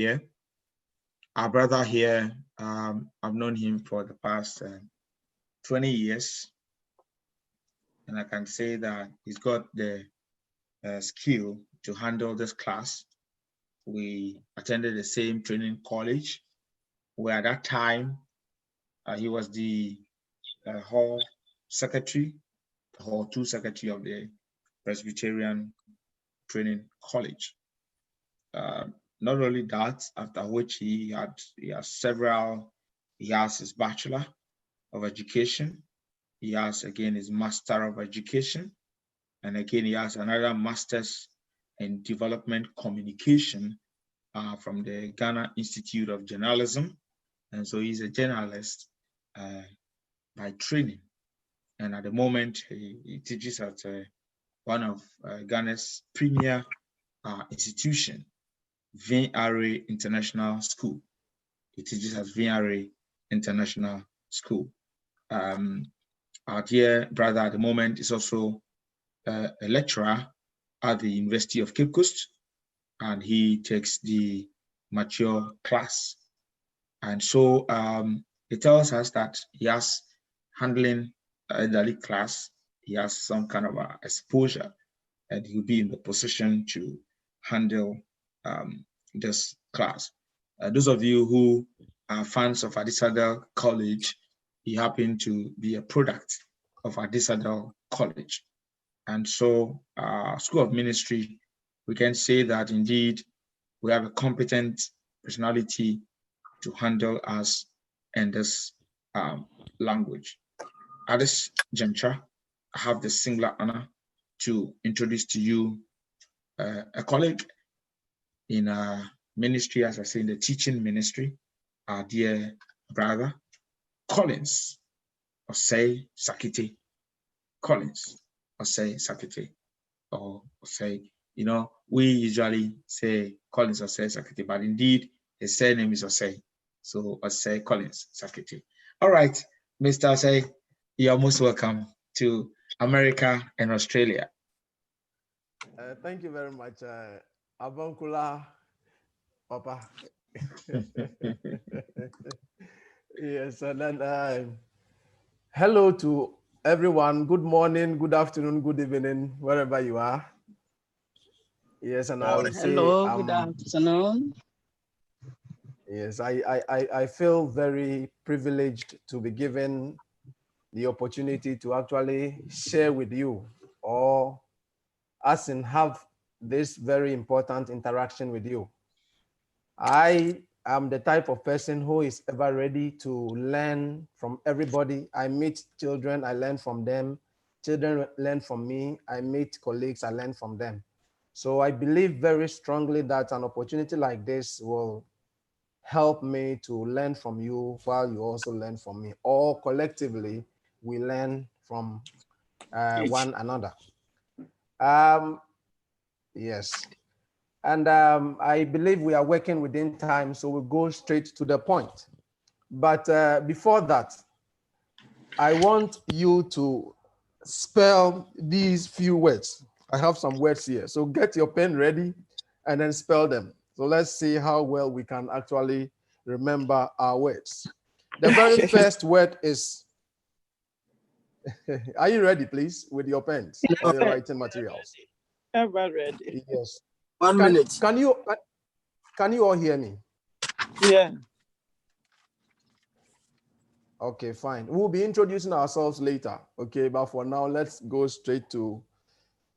here. Our brother here, I've known him for the past 20 years. And I can say that he's got the skill to handle this class. We attended the same training college, where at that time, he was the hall secretary, the hall 2 secretary of the Presbyterian Training College. Not only that, after which he has his Bachelor of Education. He has again his Master of Education. And again, he has another Master's in Development Communication from the Ghana Institute of Journalism. And so he's a journalist by training. And at the moment, he teaches at one of Ghana's premier institution, VRA International School. He teaches at VRA International School. Our dear brother at the moment is also a lecturer at the University of Cape Coast, and he takes the mature class. And so it tells us that he has handling elderly class, he has some kind of exposure, and he'll be in the position to handle this class. Those of you who are fans of Adisadel College, he happened to be a product of Adisadel College. And so School of Ministry, we can say that indeed we have a competent personality to handle us in this language. At this juncture, I have the singular honor to introduce to you a colleague in ministry, as I say, in the teaching ministry, our dear brother, Collins Osei Sakite. Collins Osei Sakite, or Osei, we usually say Collins Osei Sakite, but indeed his surname is Osei. So Osei Collins Sakite. All right, Mr. Osei, you're most welcome to America and Australia. Thank you very much, Abankula Papa. Yes, and then hello to everyone. Good morning, good afternoon, good evening, wherever you are. Yes, and I will say hello, good afternoon. Yes, I feel very privileged to be given the opportunity to actually share with you, or as in have this very important interaction with you. I am the type of person who is ever ready to learn from everybody. I meet children, I learn from them. Children learn from me. I meet colleagues, I learn from them. So I believe very strongly that an opportunity like this will help me to learn from you while you also learn from me. Or collectively, we learn from one another. Yes. And I believe we are working within time, so we'll go straight to the point. But before that, I want you to spell these few words. I have some words here, so get your pen ready and then spell them. So let's see how well we can actually remember our words. The very first word is, are you ready, please, with your pens or your writing materials? Ever ready. Yes. 1 minute. Can you all hear me? Yeah. Okay, fine. We'll be introducing ourselves later. Okay, but for now, let's go straight to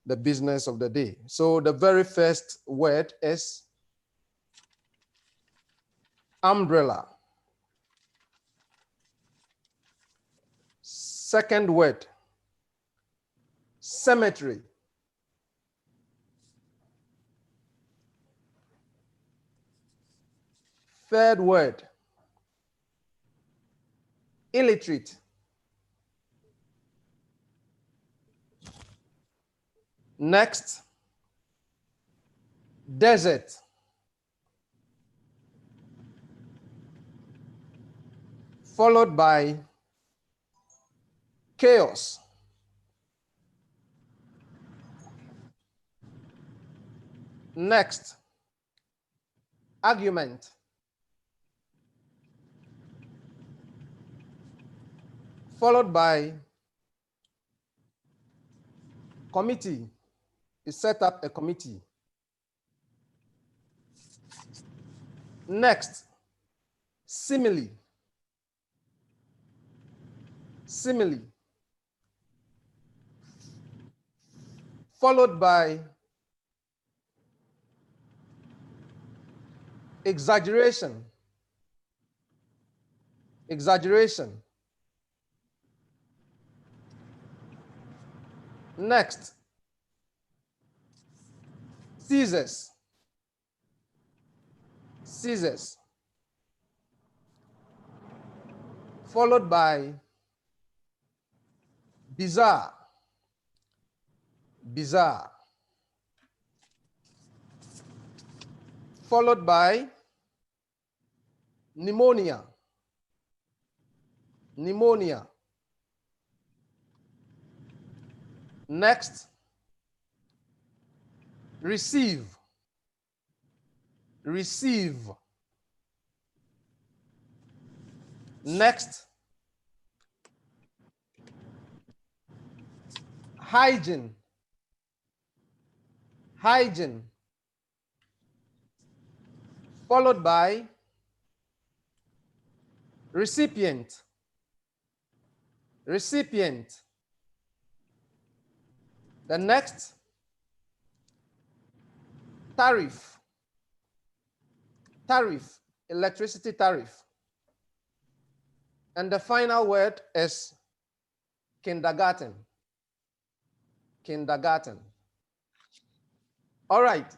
the business of the day. So the very first word is umbrella. Second word, cemetery. Third word, illiterate. Next, desert. Followed by chaos. Next, Argument. Followed by committee. You set up a committee. Next, simile. Simile. Followed by exaggeration. Exaggeration. Next, scissors. Scissors. Followed by bizarre. Bizarre. Followed by pneumonia. Pneumonia. Next, receive. Receive. Next, hygiene. Hygiene. Followed by recipient. Recipient. The next, tariff. Tariff, electricity tariff. And the final word is kindergarten. Kindergarten. All right.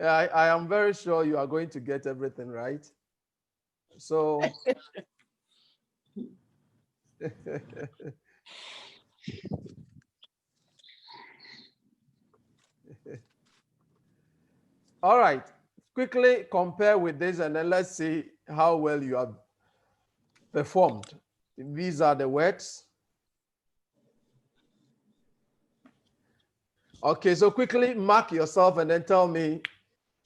I am very sure you are going to get everything right. So, all right. Quickly compare with this and then let's see how well you have performed. These are the words. Okay, so quickly mark yourself and then tell me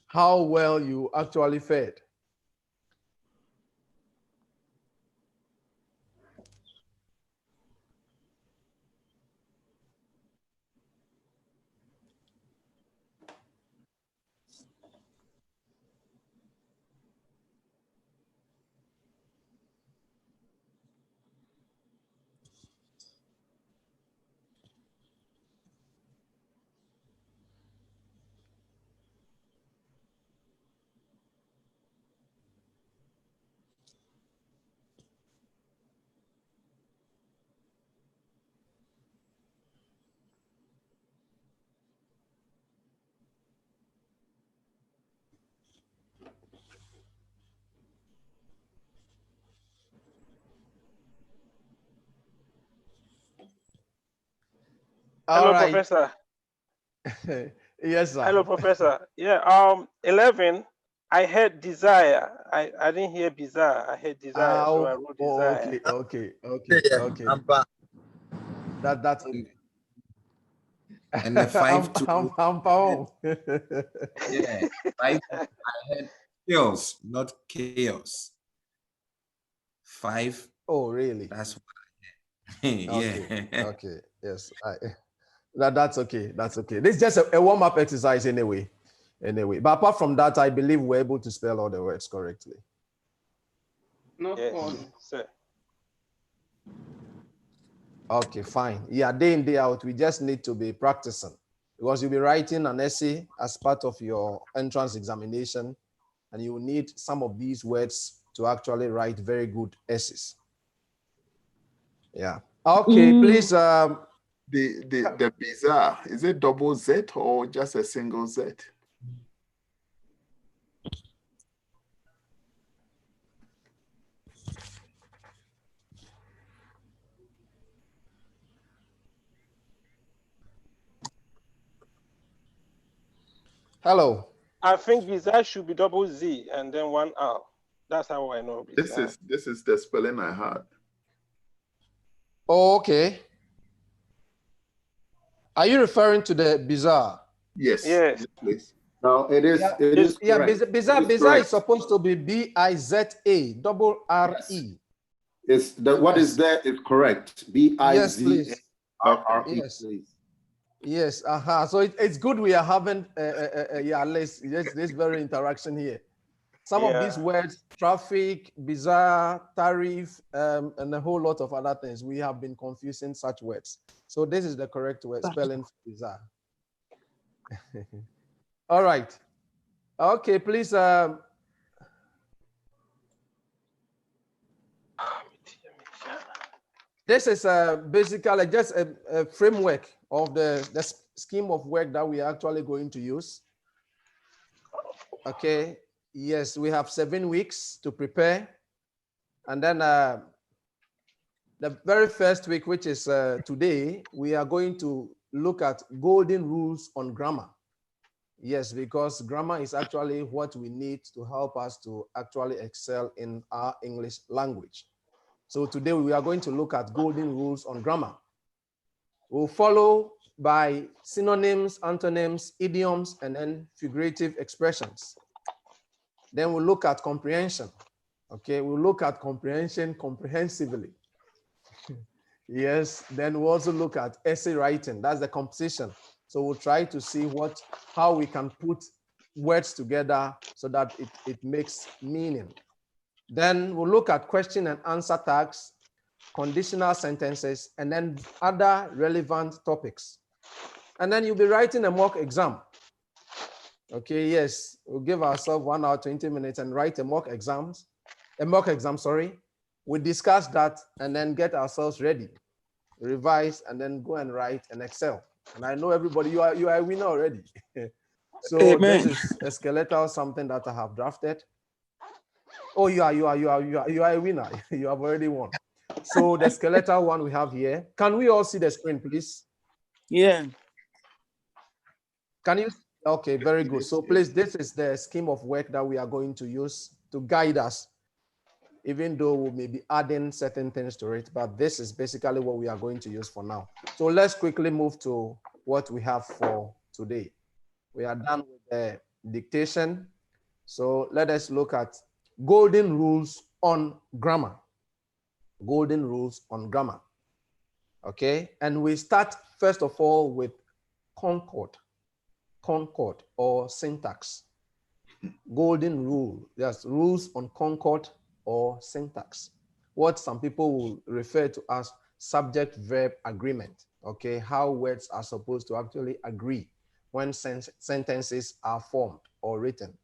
how well you actually fared. Hello, Professor. Yes, sir. Hello, Professor. Yeah, 11, I heard desire. I didn't hear bizarre. I heard desire, so I wrote desire. Okay. That's and the 5 to yeah, 5. I heard chaos, not chaos. 5. Oh, really? That's what I heard. Yeah. Okay. Yes. That's okay. That's okay. This is just a warm-up exercise anyway. But apart from that, I believe we're able to spell all the words correctly. No Yes, problem. sir. Okay, fine. Yeah, day in, day out, we just need to be practicing because you'll be writing an essay as part of your entrance examination, and you will need some of these words to actually write very good essays. Yeah. Okay, please. The bizarre, is it double Z or just a single Z? Hello. I think bizarre should be double Z and then 1 R. That's how I know bizarre. This is the spelling I had. Oh, okay. Are you referring to the bizarre? Yes. Yes. Please. No, it is. Yeah, it is yeah. correct. Biza is supposed to be B-I-Z-A, double R-E. Yes. What is there is correct. Yes, please. B-I-Z-A-R-R-E, Yes. please. Yes. So it's good we are having this very interaction here. Some of these words, traffic, bizarre, tariff, and a whole lot of other things, we have been confusing such words. So this is the correct word spelling for bizarre. All right. Okay, please. This is basically just a framework of the scheme of work that we are actually going to use. Okay. Yes, we have 7 weeks to prepare. And then the very first week, which is today, we are going to look at golden rules on grammar. Yes, because grammar is actually what we need to help us to actually excel in our English language. So today we are going to look at golden rules on grammar. We'll follow by synonyms, antonyms, idioms, and then figurative expressions. Then we'll look at comprehension. Okay, we'll look at comprehension comprehensively. Yes, then we'll also look at essay writing. That's the composition. So we'll try to see how we can put words together so that it makes meaning. Then we'll look at question and answer tags, conditional sentences, and then other relevant topics. And then you'll be writing a mock exam. Okay, yes, we'll give ourselves 1 hour, 20 minutes and write a mock exam, sorry. We discuss that and then get ourselves ready, revise, and then go and write and excel. And I know everybody, you are a winner already. So Amen. This is a skeletal something that I have drafted. Oh, you are a winner. You have already won. So the skeletal one we have here. Can we all see the screen, please? Yeah. Can you? Okay, very good. So please, this is the scheme of work that we are going to use to guide us, even though we may be adding certain things to it, but this is basically what we are going to use for now. So let's quickly move to what we have for today. We are done with the dictation. So let us look at golden rules on grammar. Golden rules on grammar. Okay, and we start first of all with Concord or syntax. Golden rule, yes, rules on Concord or syntax. What some people will refer to as subject-verb agreement. Okay, how words are supposed to actually agree when sentences are formed or written.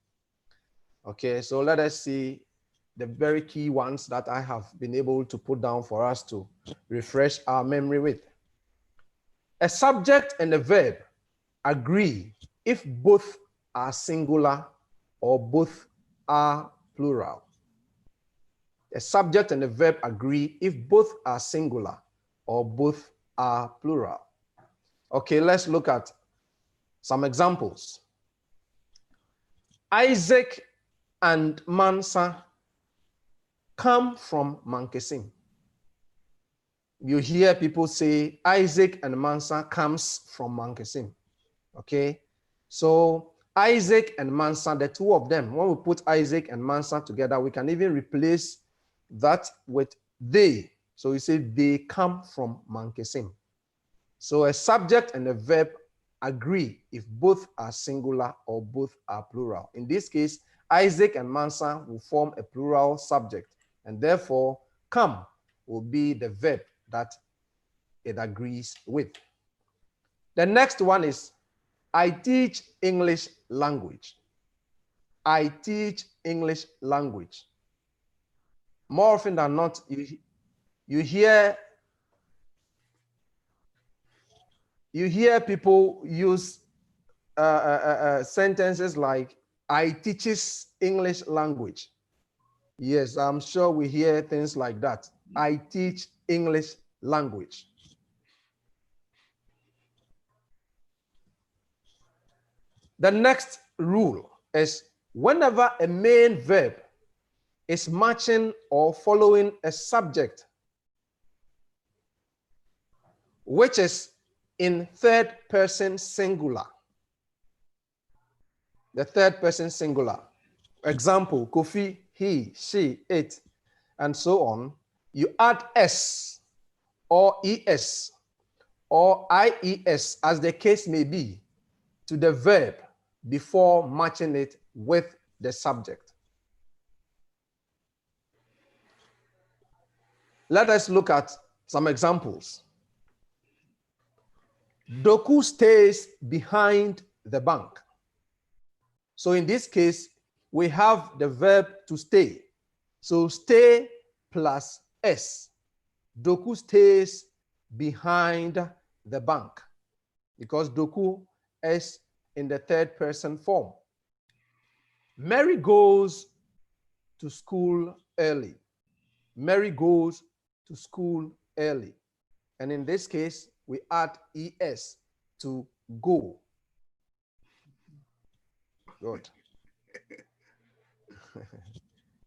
Okay, so let us see the very key ones that I have been able to put down for us to refresh our memory with. A subject and a verb agree if both are singular or both are plural. A subject and a verb agree if both are singular or both are plural. Okay, let's look at some examples. Isaac and Mansa come from Mankesim. You hear people say Isaac and Mansa comes from Mankesim. Okay, so Isaac and Mansa, the two of them, when we put Isaac and Mansa together, we can even replace that with they. So we say they come from Mankesim. So a subject and a verb agree if both are singular or both are plural. In this case, Isaac and Mansa will form a plural subject, and therefore come will be the verb that it agrees with. The next one is I teach English language. I teach English language. More often than not, you hear people use sentences like I teaches English language. Yes, I'm sure we hear things like that. I teach English language. The next rule is whenever a main verb is matching or following a subject which is in third person singular, the third person singular. Example, Kofi, he, she, it, and so on. You add s or es or ies, as the case may be, to the verb before matching it with the subject. Let us look at some examples. Doku stays behind the bank. So in this case, we have the verb to stay. So stay plus s. Doku stays behind the bank because Doku is in the third person form. Mary goes to school early. Mary goes to school early. And in this case, we add es to go. Good.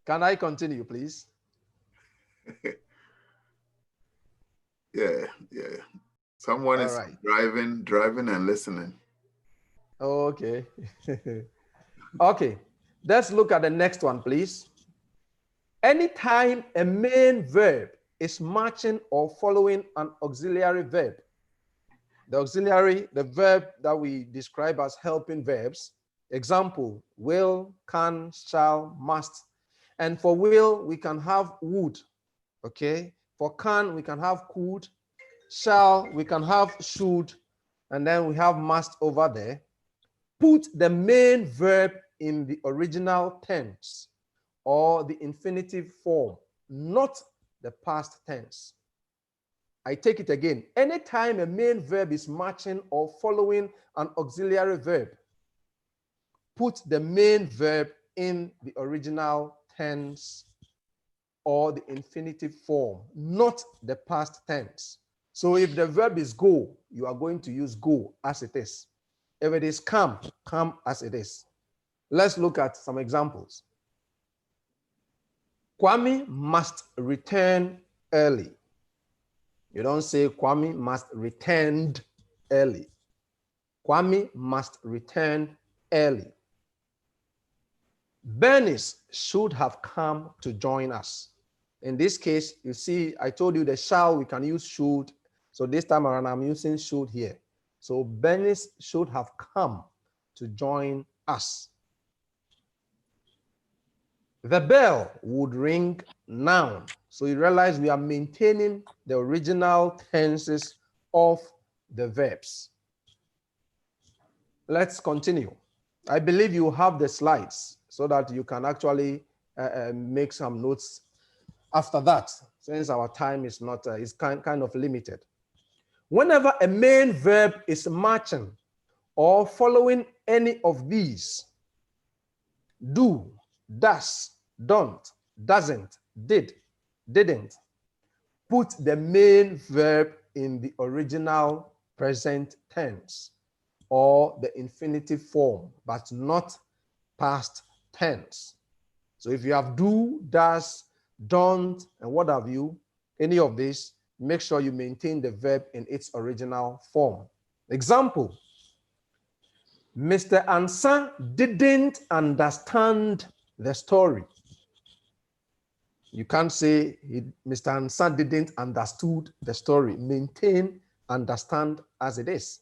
Can I continue, please? Yeah. Someone is right. driving and listening. Okay. Okay. Let's look at the next one, please. Anytime a main verb is matching or following an auxiliary verb, the auxiliary, the verb that we describe as helping verbs, example, will, can, shall, must. And for will, we can have would, okay? For can, we can have could. Shall, we can have should. And then we have must over there. Put the main verb in the original tense or the infinitive form, not the past tense. I take it again. Anytime a main verb is matching or following an auxiliary verb, put the main verb in the original tense or the infinitive form, not the past tense. So if the verb is go, you are going to use go as it is. If it is come, come as it is. Let's look at some examples. Kwame must return early. You don't say Kwame must return early. Kwame must return early. Bernice should have come to join us. In this case, you see, I told you the shall, we can use should. So this time around, I'm using should here. So Bernice should have come to join us. The bell would ring now. So you realize we are maintaining the original tenses of the verbs. Let's continue. I believe you have the slides so that you can actually make some notes after that, since our time is not is kind of limited. Whenever a main verb is matching or following any of these, do, does, don't, doesn't, did, didn't, put the main verb in the original present tense or the infinitive form, but not past tense. So if you have do, does, don't, and what have you, any of this, make sure you maintain the verb in its original form. Example, Mr. Ansa didn't understand the story. You can't say Mr. Ansa didn't understood the story. Maintain understand as it is.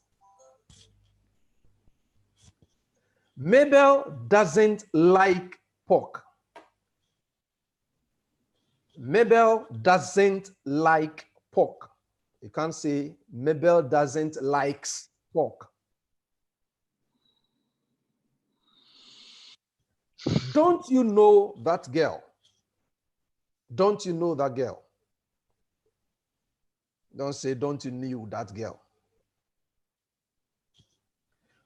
Mabel doesn't like pork. Mabel doesn't like pork. You can't say Mabel doesn't likes pork. Don't you know that girl? Don't you know that girl? Don't say, don't you knew that girl?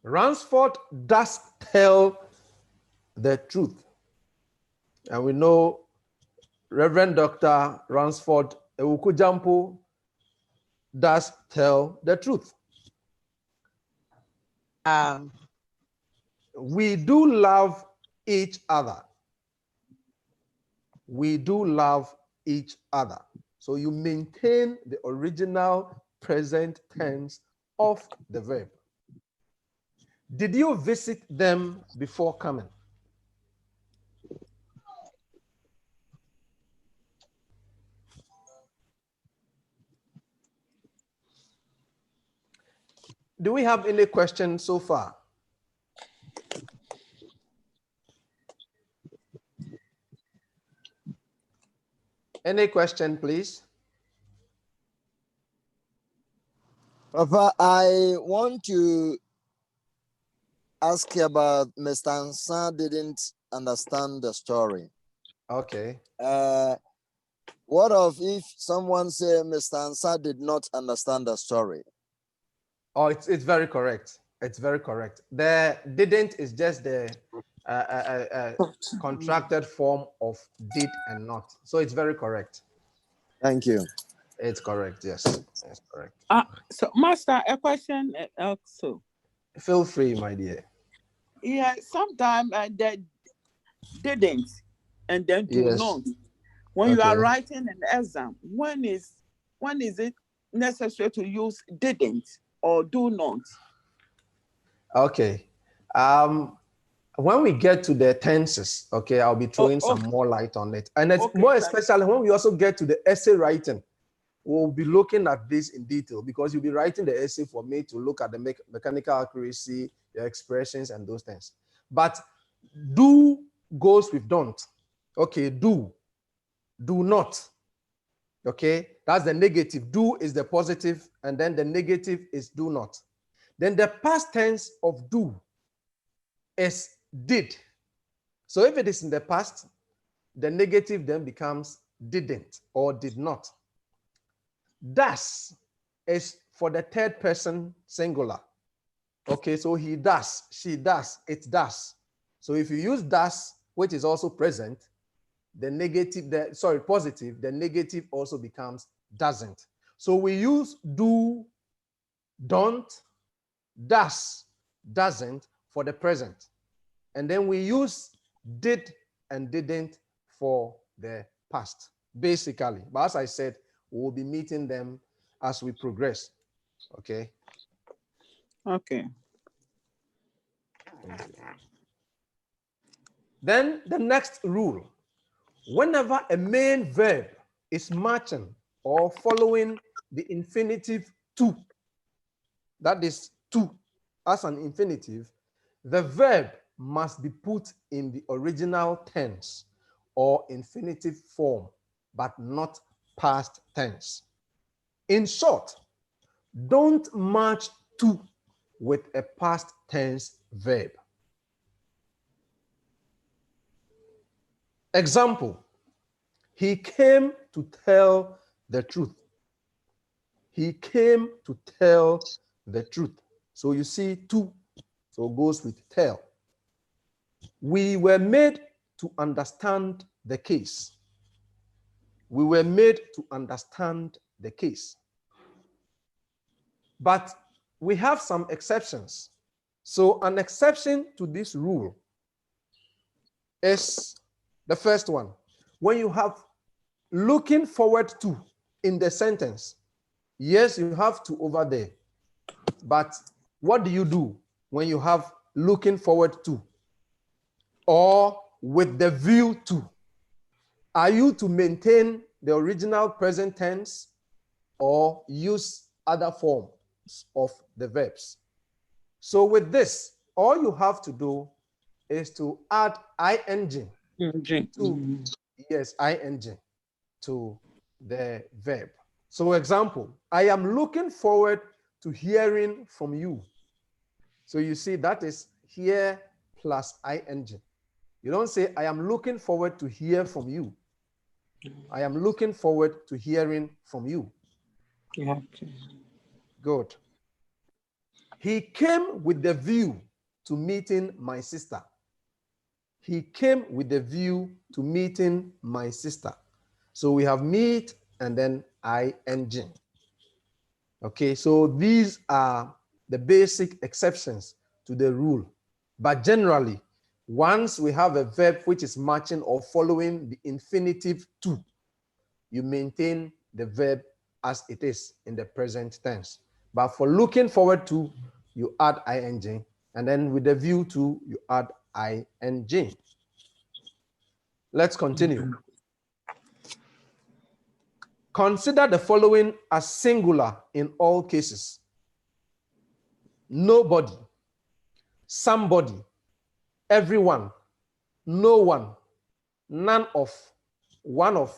Ransford does tell the truth. And we know Reverend Dr. Ransford Ewukujampo does tell the truth. We do love each other. We do love each other. So you maintain the original present tense of the verb. Did you visit them before coming? Do we have any questions so far? Any question, please? Papa, I want to ask you about Mr. Ansa didn't understand the story. Okay. What of if someone say Mr. Ansa did not understand the story? Oh, it's very correct. It's very correct. The didn't is just the contracted form of did and not. So it's very correct. Thank you. It's correct. Yes, it's correct. So, Master, a question also. Feel free, my dear. Yeah, sometimes they didn't and then do Yes. not. When you are writing an exam, when is it necessary to use didn't or do not? Okay. When we get to the tenses, okay, I'll be throwing some more light on it. And it's more especially when we also get to the essay writing, we'll be looking at this in detail because you'll be writing the essay for me to look at the mechanical accuracy, the expressions, and those things. But do goes with don't. Okay, do not. Okay, that's the negative. Do is the positive, and then the negative is do not. Then the past tense of do is did. So if it is in the past, the negative then becomes didn't or did not. Does is for the third person singular. Okay, so he does, she does, it does. So if you use does, which is also present, the negative, positive, the negative also becomes doesn't. So we use do, don't, does, doesn't for the present. And then we use did and didn't for the past, basically. But as I said, we'll be meeting them as we progress. Okay. Okay. Then the next rule, whenever a main verb is matching or following the infinitive to, that is to as an infinitive, the verb must be put in the original tense or infinitive form, but not past tense. In short, don't match to with a past tense verb. Example, he came to tell the truth. He came to tell the truth. So you see to, so it goes with tell. We were made to understand the case. We were made to understand the case. But we have some exceptions. So an exception to this rule is the first one. When you have looking forward to in the sentence, yes, you have to over there. But what do you do when you have looking forward to or with the view to? Are you to maintain the original present tense or use other forms of the verbs? So with this, all you have to do is to add ing to, yes, ing to the verb. So example, I am looking forward to hearing from you. So you see that is hear plus ing. You don't say, I am looking forward to hear from you. I am looking forward to hearing from you. Yeah. Good. He came with the view to meeting my sister. He came with the view to meeting my sister. So we have meet and then ing. Okay, so these are the basic exceptions to the rule. But generally, once we have a verb which is matching or following the infinitive to, you maintain the verb as it is in the present tense. But for looking forward to, you add ing And then with the view to, you add ing. Let's continue. Consider the following as singular in all cases: nobody, somebody, everyone, no one, none of, one of,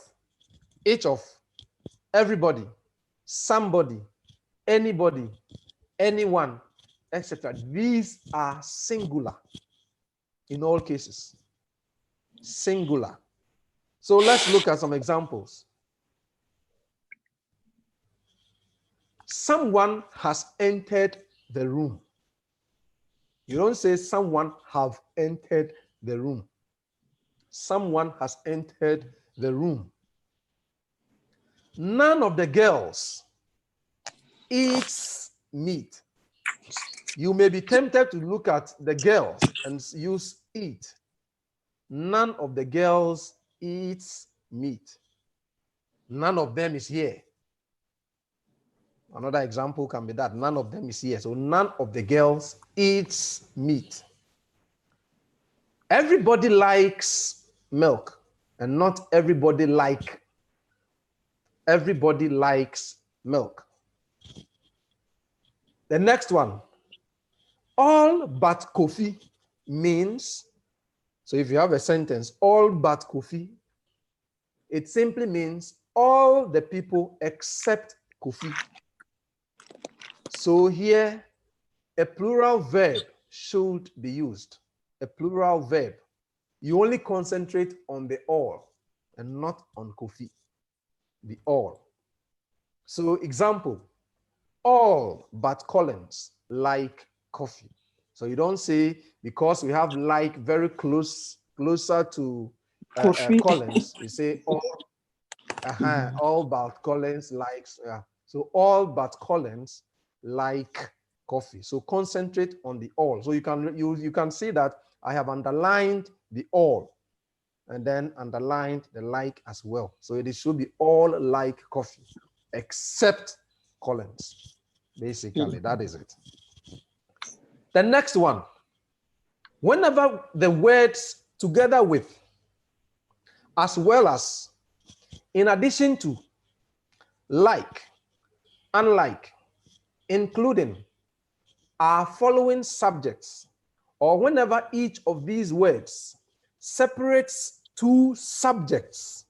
each of, everybody, somebody, anybody, anyone, etc. These are singular in all cases. Singular. So let's look at some examples. Someone has entered the room. You don't say someone have entered the room. Someone has entered the room. None of the girls eats meat. You may be tempted to look at the girls and use eat. None of the girls eats meat. None of them is here. Another example can be that none of them is here. So none of the girls eats meat. Everybody likes milk, and not everybody likes milk. The next one, all but coffee means, so if you have a sentence, all but coffee, it simply means all the people except Kofi. So here, a plural verb should be used. A plural verb. You only concentrate on the all and not on Kofi. The all. So example, all but Collins like coffee. So you don't say because we have like very closer to Collins, you say all but Collins likes. So all but Collins like coffee. So concentrate on the all. So you can see that I have underlined the all and then underlined the like as well. So it should be all like coffee except Collins. Basically, that is it. The next one, whenever the words together with, as well as, in addition to, like, unlike, including, are following subjects, or whenever each of these words separates two subjects,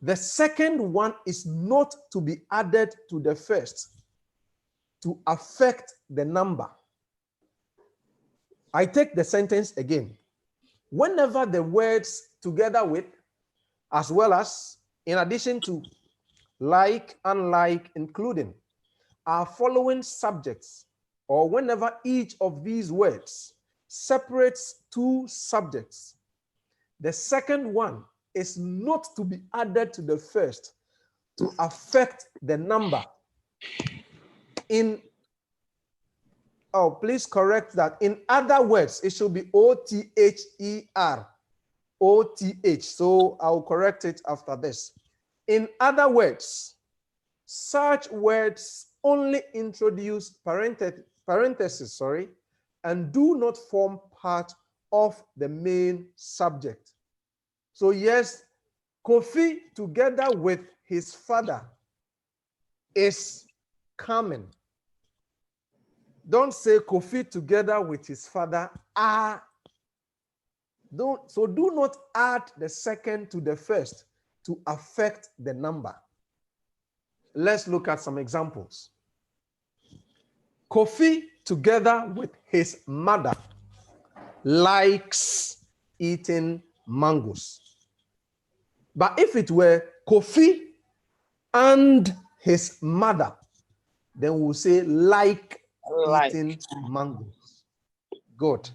the second one is not to be added to the first to affect the number. I take the sentence again. Whenever the words together with, as well as, in addition to, like, unlike, including, are following subjects, or whenever each of these words separates two subjects, the second one is not to be added to the first to affect the number. Please correct that. In other words, it should be O-T-H-E-R. O-T-H. So I'll correct it after this. In other words, such words only introduce parentheses, and do not form part of the main subject. So yes, Kofi together with his father is coming. Don't say Kofi together with his father are. Do not add the second to the first to affect the number. Let's look at some examples. Kofi together with his mother likes eating mangoes. But if it were Kofi and his mother, then we'll say like eating mangoes. Good.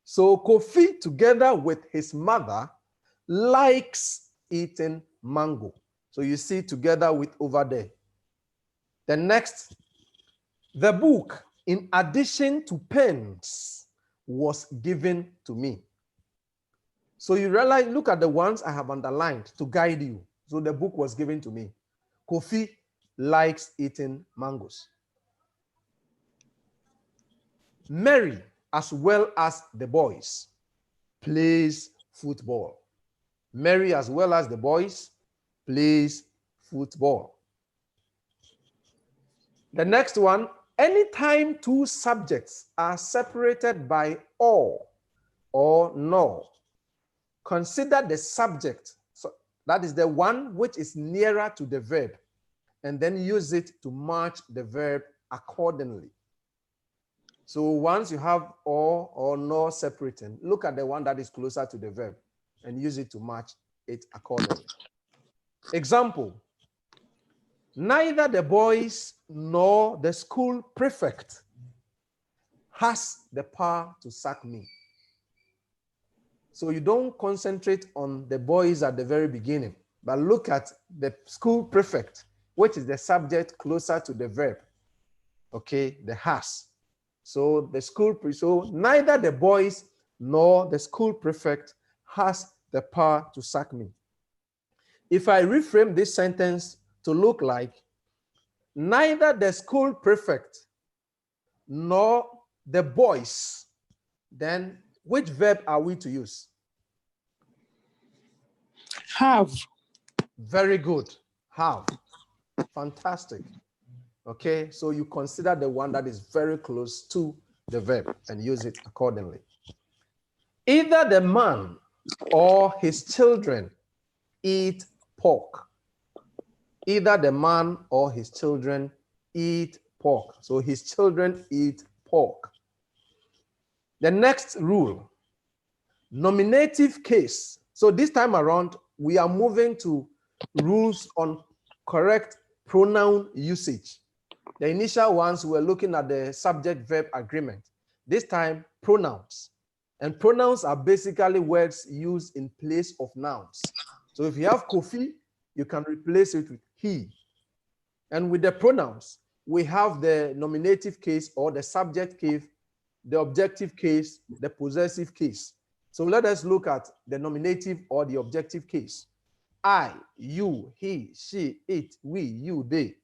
So Kofi together with his mother likes eating mango. So you see together with over there. The next, the book, in addition to pens, was given to me. So you realize, look at the ones I have underlined to guide you. So the book was given to me. Kofi likes eating mangoes. Mary, as well as the boys, plays football. Mary, as well as the boys, plays football. The next one, anytime two subjects are separated by or no, consider the subject. So that is the one which is nearer to the verb, and then use it to match the verb accordingly. So once you have or no separating, look at the one that is closer to the verb and use it to match it accordingly. Example, neither the boys nor the school prefect has the power to sack me. So you don't concentrate on the boys at the very beginning, but look at the school prefect, which is the subject closer to the verb. Okay, the has. So the so neither the boys nor the school prefect has the power to sack me. If I reframe this sentence to look like, neither the school prefect nor the boys, then which verb are we to use? Have. Very good. Have. Fantastic. Okay, so you consider the one that is very close to the verb and use it accordingly. Either the man or his children eat pork. Either the man or his children eat pork. So his children eat pork. The next rule, nominative case. So this time around, we are moving to rules on correct pronoun usage. The initial ones were looking at the subject-verb agreement. This time, pronouns. And pronouns are basically words used in place of nouns. So if you have Kofi, you can replace it with he. And with the pronouns, we have the nominative case or the subject case, the objective case, the possessive case. So let us look at the nominative or the objective case. I, you, he, she, it, we, you, they.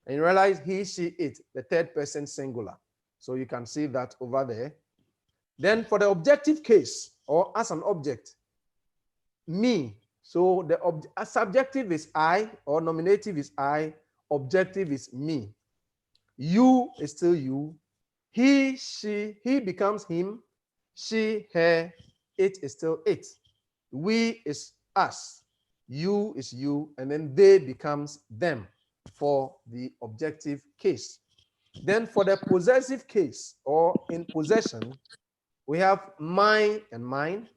And you realize he, she, it, the third person singular. So you can see that over there. Then for the objective case, or as an object, me. So the subjective is I, or nominative is I, objective is me. You is still you. He, she, he becomes him. She, her, it is still it. We is us. You is you, and then they becomes them for the objective case. Then for the possessive case or in possession, we have mine and mine,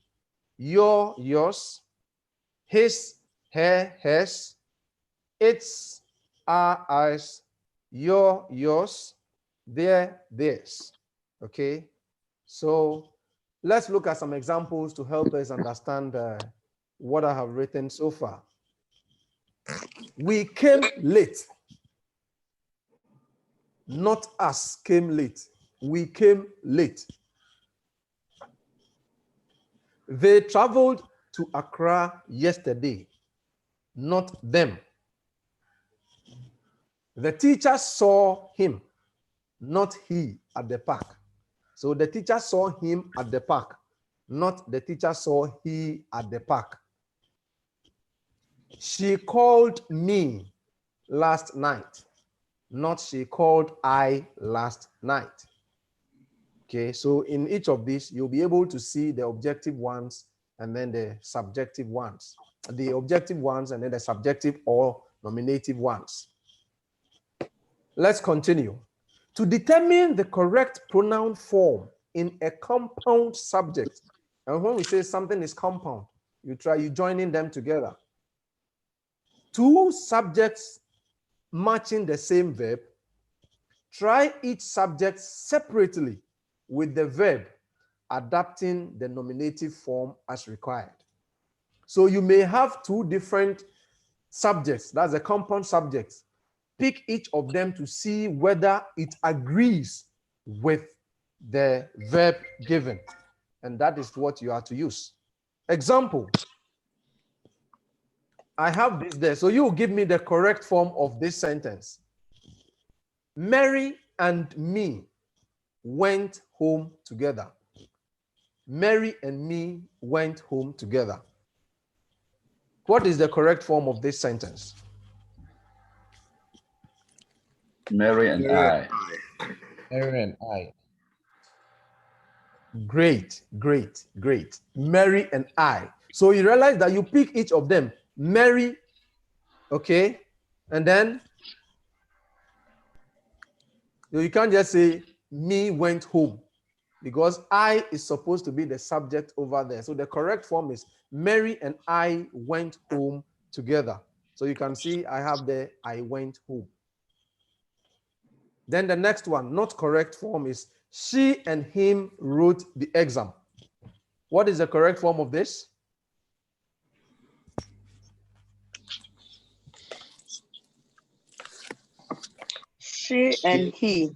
your, yours, his, her, hers, its, our, ours, your, yours, their, theirs. Okay, so let's look at some examples to help us understand what I have written so far. We came late. Not us came late. We came late. They traveled to Accra yesterday. Not them. The teacher saw him. Not he at the park. So the teacher saw him at the park. Not the teacher saw he at the park. She called me last night. Not she called I last night. Okay, so in each of these, you'll be able to see the objective ones and then the subjective ones. The objective ones and then the subjective or nominative ones. Let's continue. To determine the correct pronoun form in a compound subject, and when we say something is compound, you joining them together. Two subjects matching the same verb, try each subject separately with the verb adapting the nominative form as required. So you may have two different subjects, that's a compound subject. Pick each of them to see whether it agrees with the verb given. And that is what you are to use. Example. I have this there. So you give me the correct form of this sentence. Mary and me went home together. Mary and me went home together. What is the correct form of this sentence? Mary and I. Mary and I. Great, great, great. Mary and I. So you realize that you pick each of them. Mary, okay, and then you can't just say me went home, because I is supposed to be the subject over there. So the correct form is Mary and I went home together. So you can see I have the I went home. Then the next one, not correct form, is she and him wrote the exam. What is the correct form of this? She and he.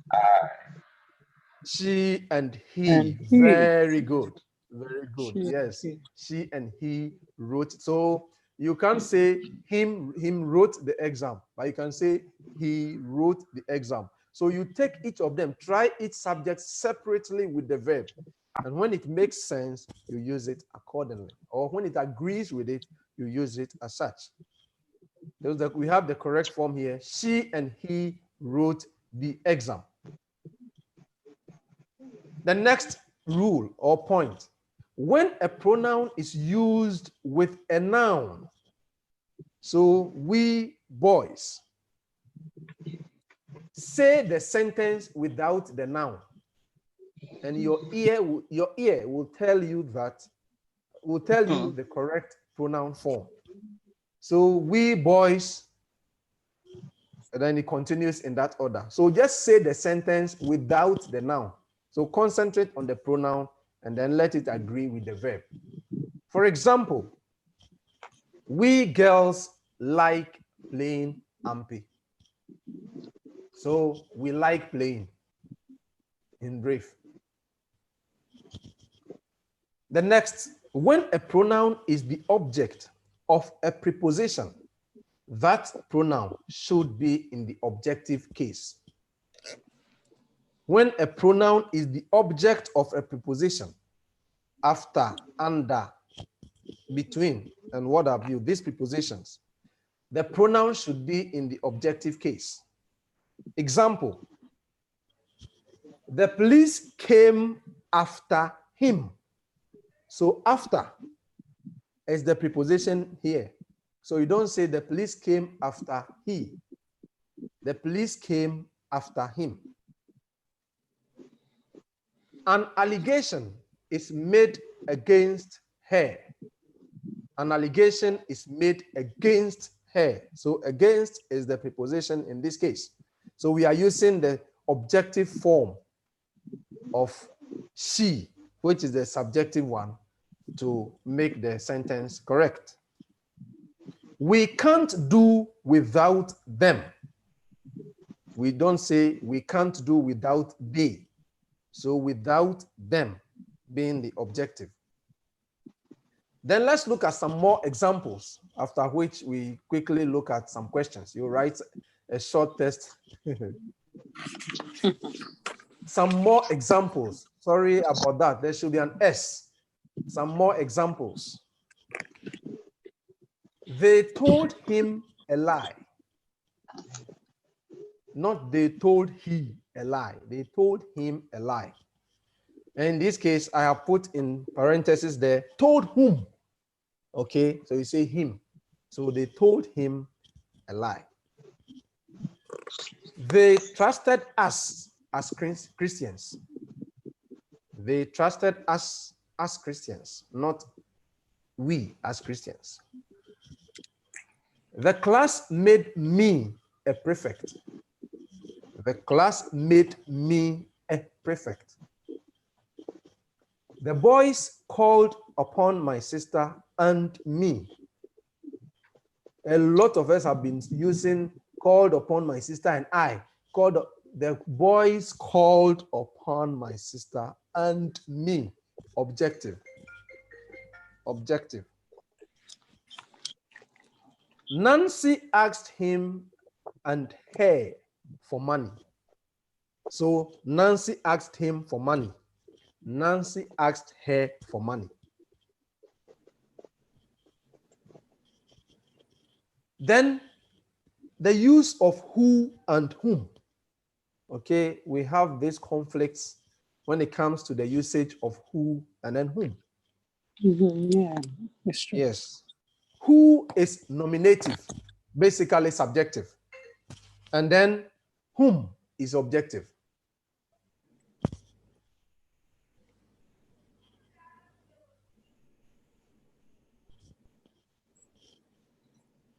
She and he. Very good. Very good. Yes. She and he wrote. So you can't say him wrote the exam, but you can say he wrote the exam. So you take each of them, try each subject separately with the verb. And when it makes sense, you use it accordingly. Or when it agrees with it, you use it as such. We have the correct form here. She and he wrote the exam. The next rule or point, when a pronoun is used with a noun, so we boys, say the sentence without the noun, and your ear will tell you the correct pronoun form. So we boys, and then it continues in that order. So just say the sentence without the noun. So concentrate on the pronoun and then let it agree with the verb. For example, we girls like playing ampy. So we like playing, in brief. The next, when a pronoun is the object of a preposition, that pronoun should be in the objective case. When a pronoun is the object of a preposition, after, under, between, and what have you, these prepositions, the pronoun should be in the objective case. Example, the police came after him. So after is the preposition here. So you don't say the police came after he. The police came after him. An allegation is made against her. An allegation is made against her. So against is the preposition in this case. So we are using the objective form of she, which is the subjective one, to make the sentence correct. We can't do without them. We don't say we can't do without they. So without them being the objective. Then let's look at some more examples, after which we quickly look at some questions. You write a short test. Some more examples. Sorry about that. There should be an S. Some more examples. They told him a lie. Not they told he a lie. They told him a lie. And in this case, I have put in parentheses there, told whom. Okay, so you say him. So they told him a lie. They trusted us as Christians. They trusted us as Christians, not we as Christians. The class made me a prefect. The class made me a prefect. The boys called upon my sister and me. A lot of us have been using called upon my sister and I. The boys called upon my sister and me. Objective. Objective. Nancy asked him and her for money. So Nancy asked him for money. Nancy asked her for money. Then the use of who and whom. Okay, we have these conflicts when it comes to the usage of who and then whom. Yeah, that's true. Yes. Who is nominative, basically subjective. And then whom is objective.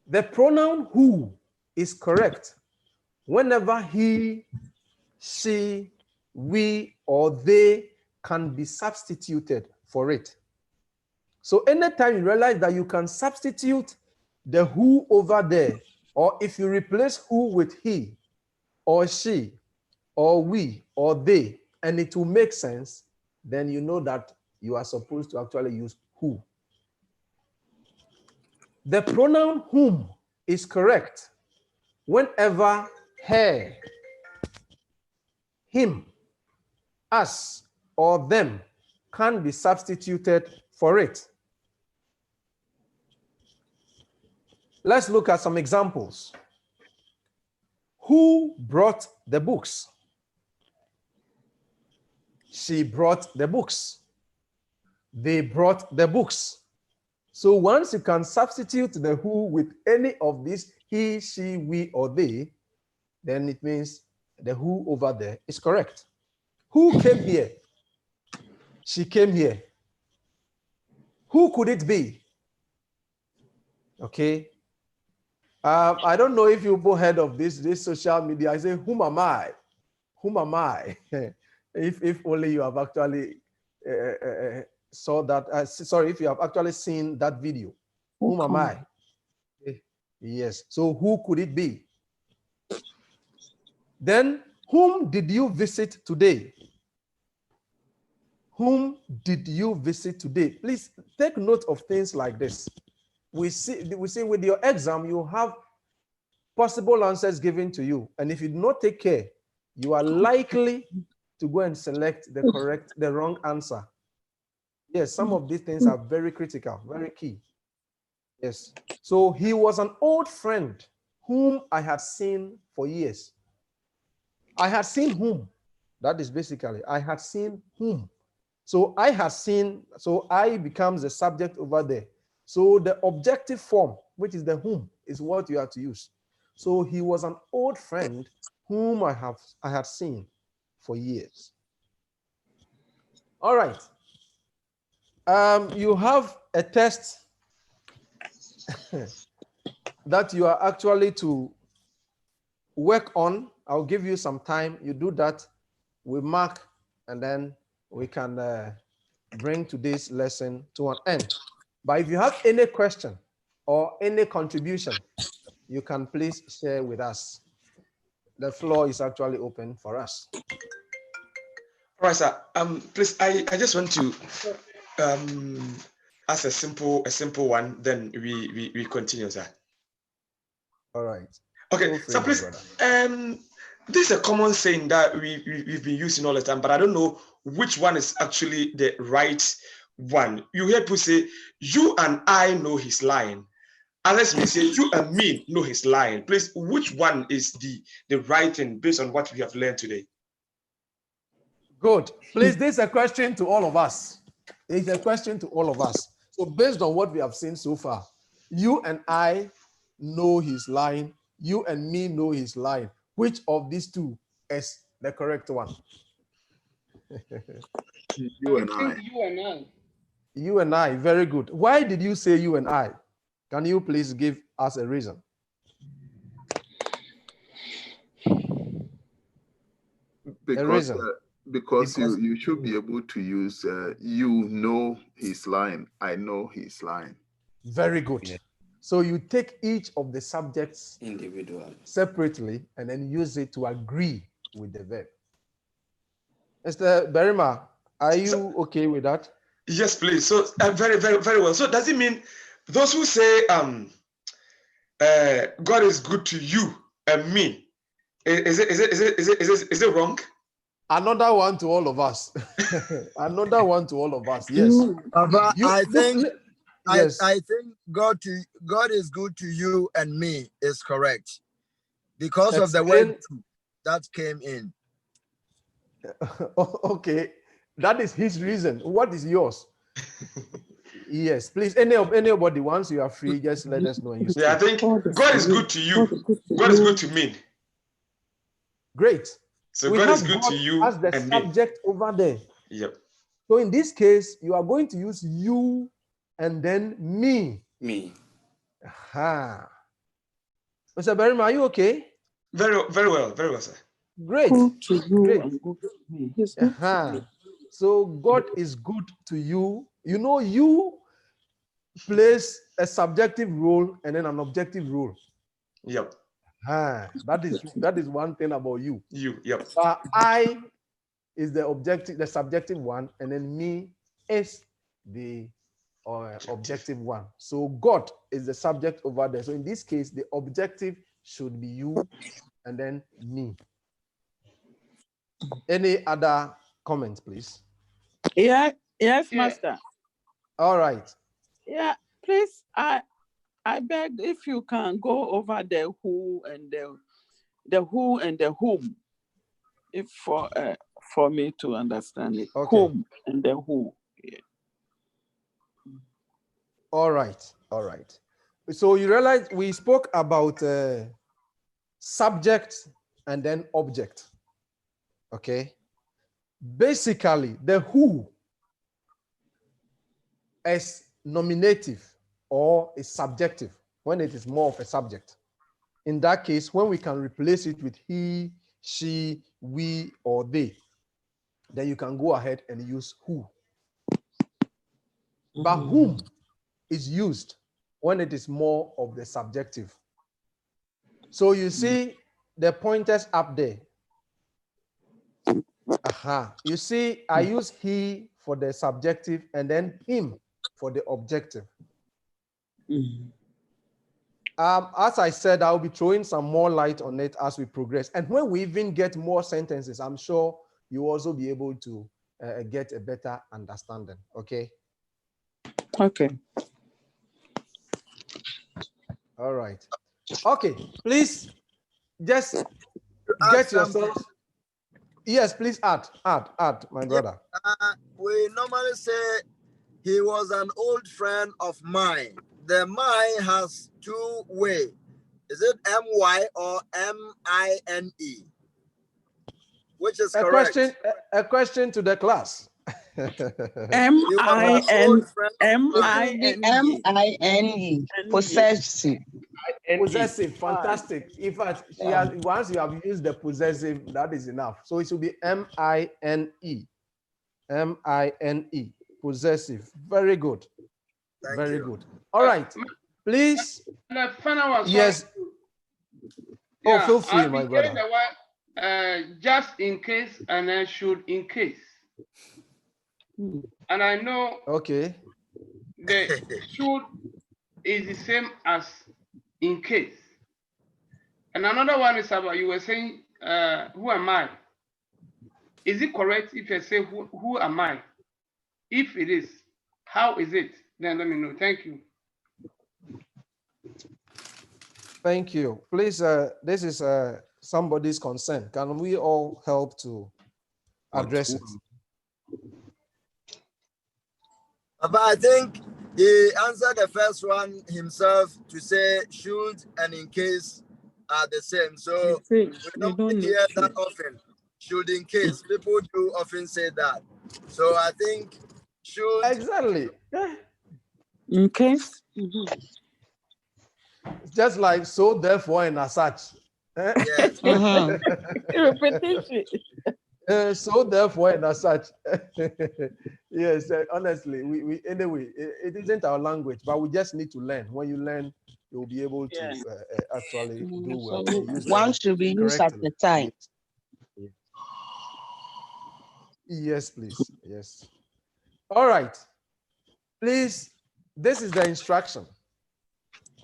The pronoun who is correct whenever he, she, we, or they can be substituted for it. So anytime you realize that you can substitute the who over there, or if you replace who with he, or she, or we, or they, and it will make sense, then you know that you are supposed to actually use who. The pronoun whom is correct whenever her, him, us, or them can be substituted for it. Let's look at some examples. Who brought the books? She brought the books. They brought the books. So once you can substitute the who with any of these, he, she, we, or they, then it means the who over there is correct. Who came here? She came here. Who could it be? Okay. I don't know if you both heard of this social media. I say, whom am I? Whom am I? if only you have actually saw that. Sorry, if you have actually seen that video. Whom am I? Yes. So who could it be? Then, whom did you visit today? Whom did you visit today? Please take note of things like this. We see with your exam, you have possible answers given to you. And if you do not take care, you are likely to go and select the wrong answer. Yes, some of these things are very critical, very key. Yes. So he was an old friend whom I had seen for years. I had seen whom. That is basically, I had seen whom. So I had seen, so I becomes the subject over there. So the objective form, which is the whom, is what you have to use. So he was an old friend whom I had seen for years. All right. You have a test that you are actually to work on. I'll give you some time. You do that, we mark, and then we can bring today's lesson to an end. But if you have any question or any contribution, you can please share with us. The floor is actually open for us. All right, sir. Please, I just want to ask a simple one. Then we continue, sir. All right. Okay, so please, this is a common saying that we've been using all the time, but I don't know which one is actually the right one. You hear people say, "You and I know he's lying." Unless we say, "You and me know he's lying." Please, which one is the right thing based on what we have learned today? Good. Please, this is a question to all of us. It's a question to all of us. So based on what we have seen so far, you and I know he's lying. You and me know he's lying. Which of these two is the correct one? You and I. You and I. You and I. Very good. Why did you say you and I? Can you please give us a reason? Because you should be able to use you know he's lying. I know he's lying. Very good. Yeah. So you take each of the subjects individually, separately, and then use it to agree with the verb. Mr. Berima, are you okay with that? Yes, please. So very, very, very well. So does it mean those who say God is good to you and me, is it wrong? Another one to all of us. Another one to all of us. Yes. But I think yes. I think God is good to you and me is correct because of the word that came in. Okay, that is his reason. What is yours? Yes, please. Anybody, once you are free, just let us know. Yeah, I think God is good to you. God is good to me. Great. So we God have is good God to you as the and subject me. over there. Yep. So in this case, you are going to use you and then me. Me. Aha. Mr. Berima, are you okay? Very well, sir. Great. Good to you Great. and good to me. He's good to me. So God is good to you. You know, you plays a subjective role and then an objective role. Yep. That is one thing about you. Yep. I is the subjective one, and then me is the objective one. So God is the subject over there. So in this case, the objective should be you and then me. Any other comments, please? Yeah, yes, Master. All right. Yeah, please, I beg if you can go over the who and the who and the whom, if for me to understand it. Okay. Whom and the who. Yeah. All right. All right. So you realize we spoke about subject and then object. Okay. Basically, the who is nominative or is subjective when it is more of a subject. In that case, when we can replace it with he, she, we, or they, then you can go ahead and use who. But whom is used when it is more of the subjective. So you see the pointers up there. You see, I use he for the subjective and then him for the objective. As I said, I'll be throwing some more light on it as we progress. And when we even get more sentences, I'm sure you'll also be able to get a better understanding. Okay? Okay. All right. Okay, please just get yourself. Yes, please add, my brother. We normally say he was an old friend of mine. The mine has two ways. Is it M-Y or M-I-N-E? Which is correct? A question to the class. M-I-N-E. Possessive. Possessive, fantastic. In fact, once you have used the possessive, that is enough. So it should be M-I-N-E. M-I-N-E. Possessive. Very good. Very good. All right. Please. The final one. Yes. Yeah, feel free, my brother. The one, just in case and then should in case. And I know the should is the same as in case. And another one is about, you were saying, who am I? Is it correct if I say who am I? If it is, how is it? Then let me know. Thank you. Thank you. Please, this is somebody's concern. Can we all help to address it? But I think he answered the first one himself to say should and in case are the same. So we don't hear that often. Should in case. People do often say that. So I think should. Exactly. In case. Just like so, therefore, and as such. Yes. Repetition. So therefore, and as such. Yes, honestly, we anyway, it isn't our language, but we just need to learn. When you learn, you'll be able to actually do well. One should be used at the time. Yes, please. Yes. All right. Please, this is the instruction.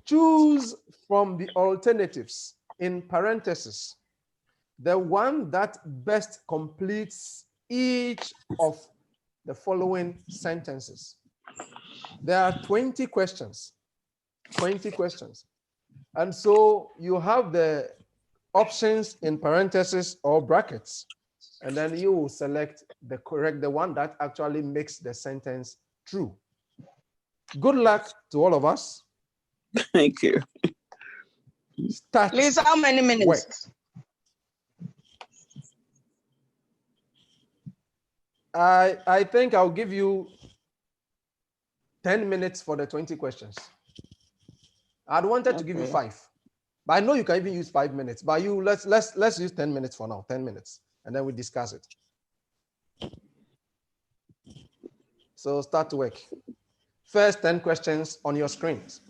Choose from the alternatives in parentheses the one that best completes each of the following sentences. There are 20 questions. 20 questions. And so you have the options in parentheses or brackets, and then you will select the one that actually makes the sentence true. Good luck to all of us. Thank you. Start. Please, how many minutes? I think I'll give you 10 minutes for the 20 questions. I'd wanted to give you 5, but I know you can even use 5 minutes. But let's use 10 minutes for now. 10 minutes, and then we discuss it. So start to work. First 10 questions on your screens.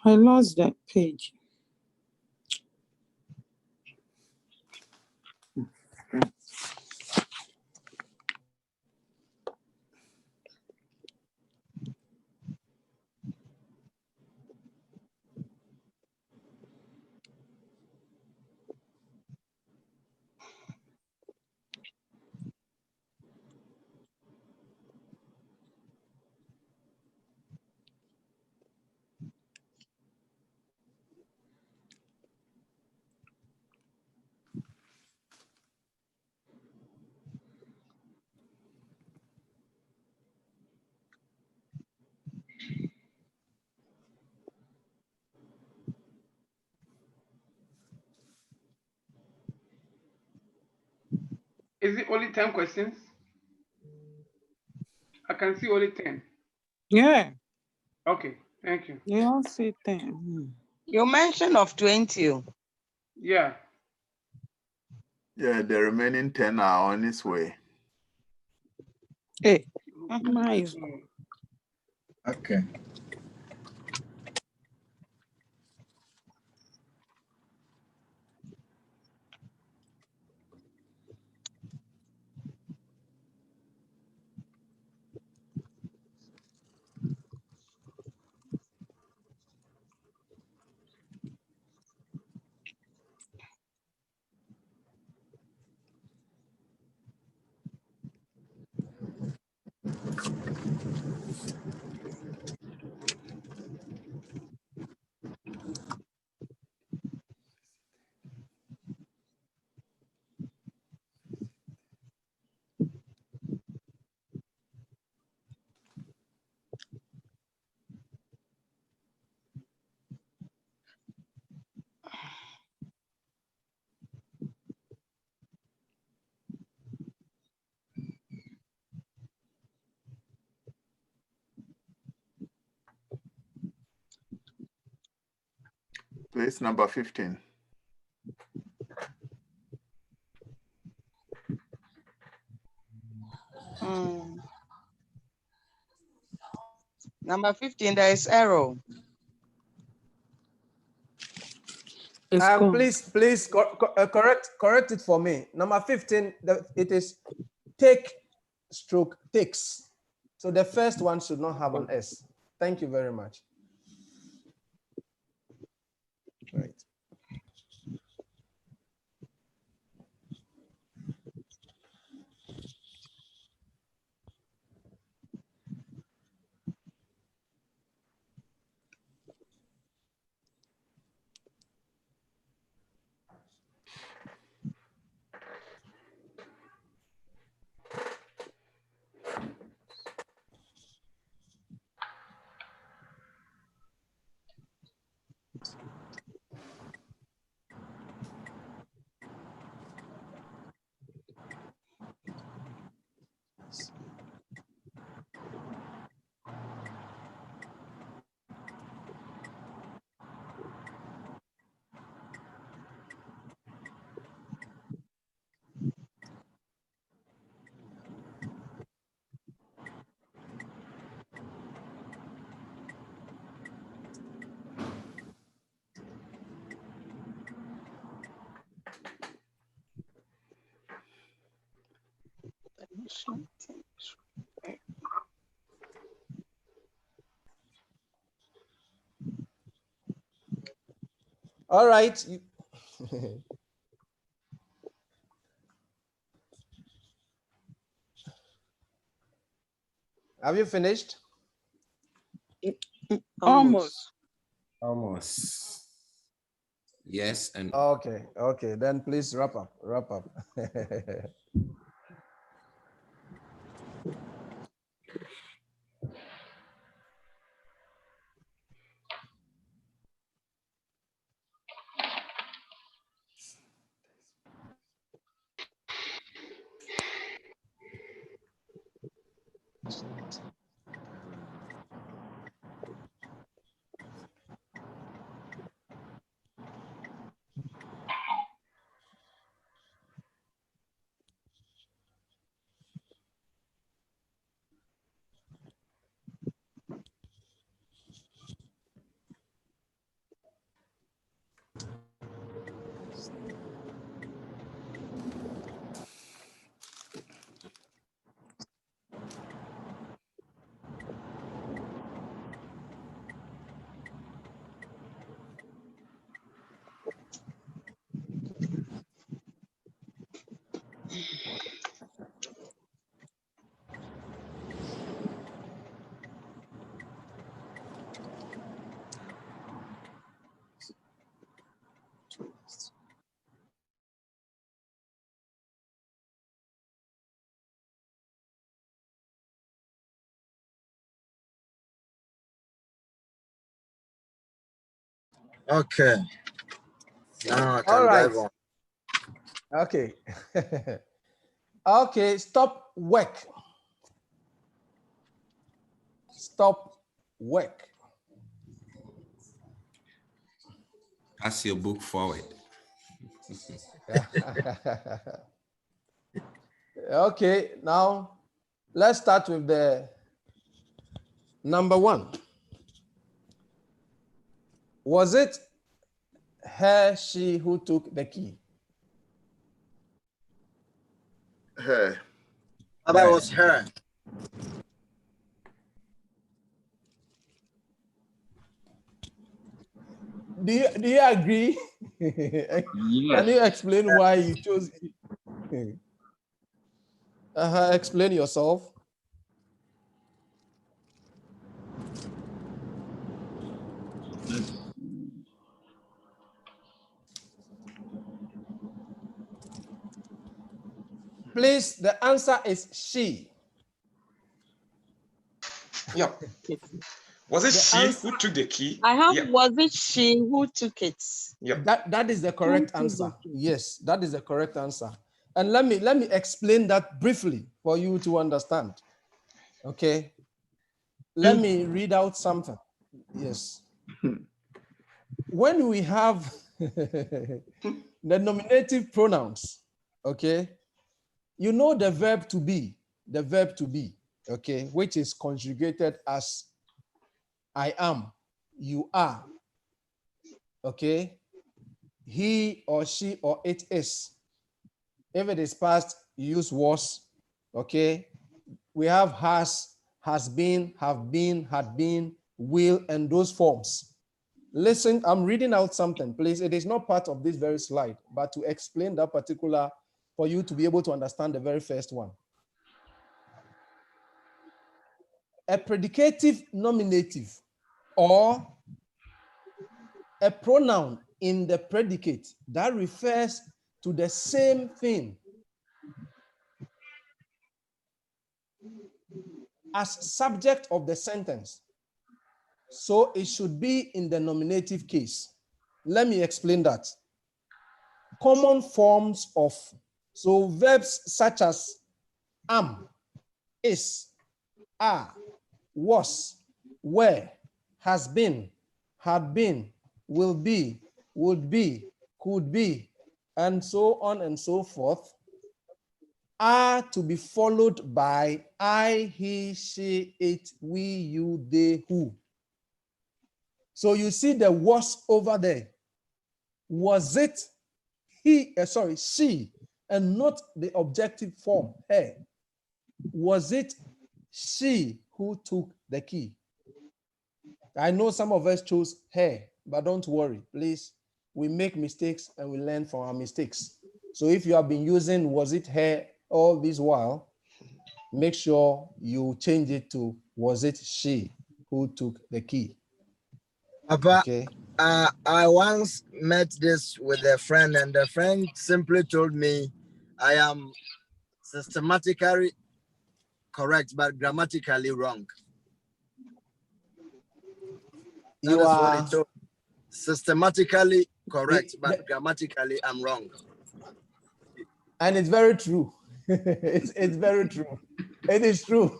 I lost that page. Is it only 10 questions? I can see only 10. Yeah. Okay, thank you. You all see 10. You mentioned of 20. Yeah. Yeah, the remaining 10 are on its way. Hey, nice. Okay. Please, number 15. Number 15, there is error. Please correct it for me. Number 15, it is take stroke takes. So the first one should not have an S. Thank you very much. Right. All right. Have you finished? Almost. Almost. Yes, and okay. Then please wrap up. Okay. Now I can All right. dive on. Okay. Okay, stop work. Stop work. pass your book forward. Okay, now let's start with the number 1. Was it her, she who took the key? Her. That was her. Do you agree? Yes. Can you explain why you chose it? Explain yourself. Please, the answer is she. Yeah. Was it she who took the key? I have, was it she who took it? Yeah. That is the correct answer. Yes, that is the correct answer. And let me explain that briefly for you to understand. Okay. Let me read out something. Yes. when we have the nominative pronouns, okay, you know the verb to be, okay, which is conjugated as I am, you are, okay, he or she or it is. If it is past, you use was, okay. We have has been, have been, had been, will, and those forms. Listen, I'm reading out something, please. It is not part of this very slide, but to explain that particular, for you to be able to understand the very first one. A predicative nominative or a pronoun in the predicate that refers to the same thing as subject of the sentence. So it should be in the nominative case. Let me explain that. Common forms of, so verbs such as am, is, are, was, were, has been, had been, will be, would be, could be, and so on and so forth, are to be followed by I, he, she, it, we, you, they, who. So you see the was over there. Was it he, she, and not the objective form, her? Was it she who took the key? I know some of us chose her, but don't worry, please. We make mistakes and we learn from our mistakes. So if you have been using was it her all this while, make sure you change it to was it she who took the key. Papa, okay. I once met this with a friend, and the friend simply told me I am systematically correct, but grammatically wrong. That is what he told. Systematically correct, but grammatically I'm wrong. And it's very true. it's very true. It is true.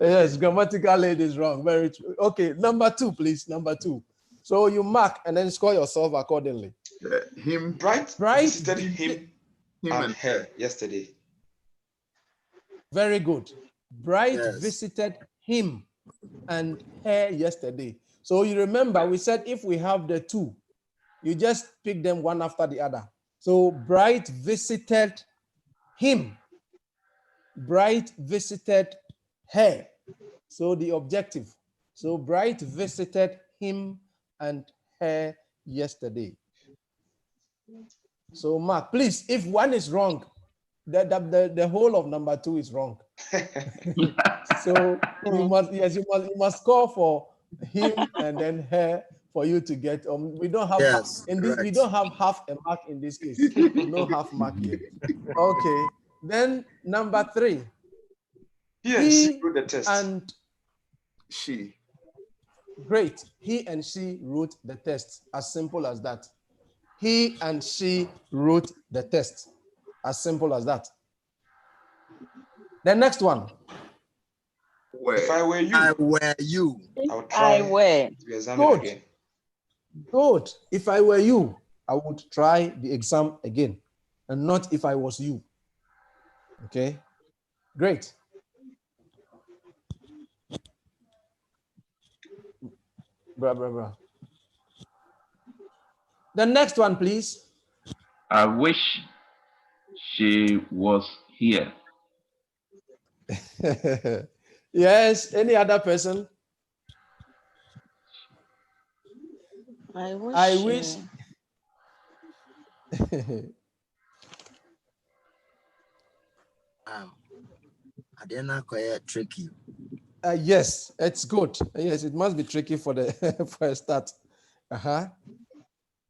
Yes, grammatically it is wrong. Very true. Okay, number 2, please. Number 2. So you mark and then score yourself accordingly. Him. Bright visited him and her yesterday. Very good. Bright visited him and her yesterday. So you remember we said if we have the 2, you just pick them one after the other. So Bright visited him. Bright visited her. So the objective. So Bright visited him and her yesterday. So Mark, please, if one is wrong, the whole of number 2 is wrong. So you must score for him and then her for you to get. We don't have we don't have half a mark in this case. No half mark here. Okay. Then number 3. He wrote the test. And she. Great. He and she wrote the test. As simple as that. He and she wrote the test. As simple as that. The next one. If I were you. I were you. I would try to examine again. Good. If I were you, I would try the exam again. And not if I was you. Okay. Great. Bra. The next one, please. I wish she was here. Yes. Any other person? I wish. I did not quite tricky. Yes, it's good. Yes, it must be tricky for the for a start.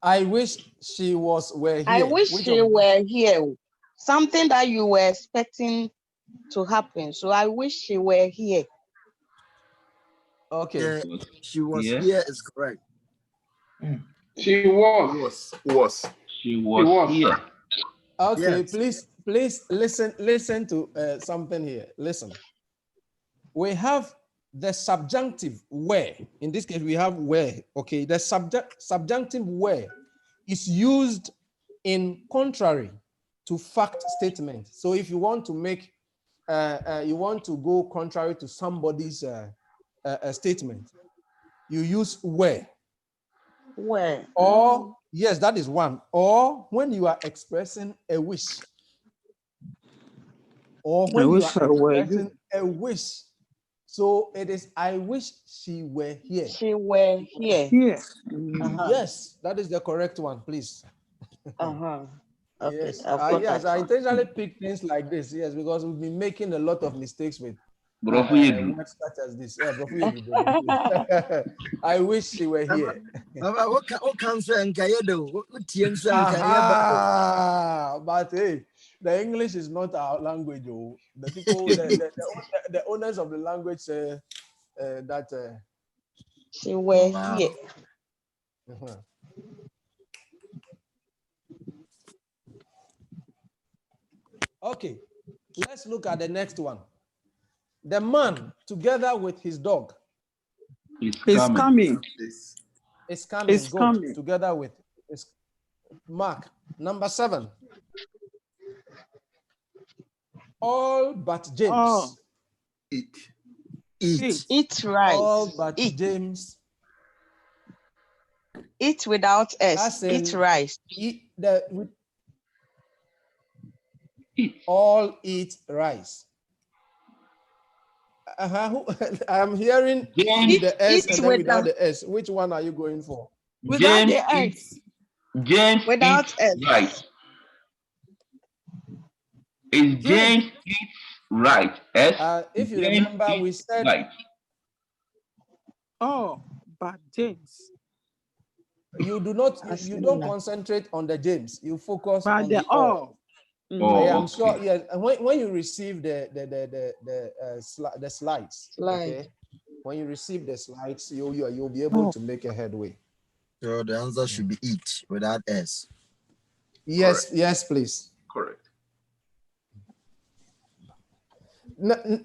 I wish she were here. I wish she were here. Something that you were expecting to happen. So I wish she were here. Okay. She was here is correct. She was. She was here. Okay, yes. Please listen to something here. Listen. We have the subjunctive where, in this case we have where, okay, the subjunctive where is used in contrary to fact statement. So if you want to make, you want to go contrary to somebody's statement, you use where. Where? Or, yes, that is one. Or when you are expressing a wish. Or when you are expressing a wish. So it is, I wish she were here. She were here. Yes. Yes, that is the correct one, please. Okay, Yes, yes, I intentionally pick things like this, yes, because we've been making a lot of mistakes with words such as this. Yeah, I wish she were here. But hey, the English is not our language. Oh. The people, the owners of the language say that she were here. Okay, let's look at the next one. The man together with his dog is coming. Is coming. Good. Coming. Together with Mark. Number 7. All but James. Oh. Eat right. All but James. Eat without S. Eat rice. All eat rice. I'm hearing the S and then without the S. Which one are you going for? Without the S. James without S. Right. Is James eats right? S. If you remember, we said right. Oh, but James. You don't concentrate on the James. You focus on the all. Oh, I'm sure. Yeah, when you receive the slides, okay. When you receive the slides, you'll be able to make a headway. So the answer should be eat without S. Yes, correct. Yes, please. Correct.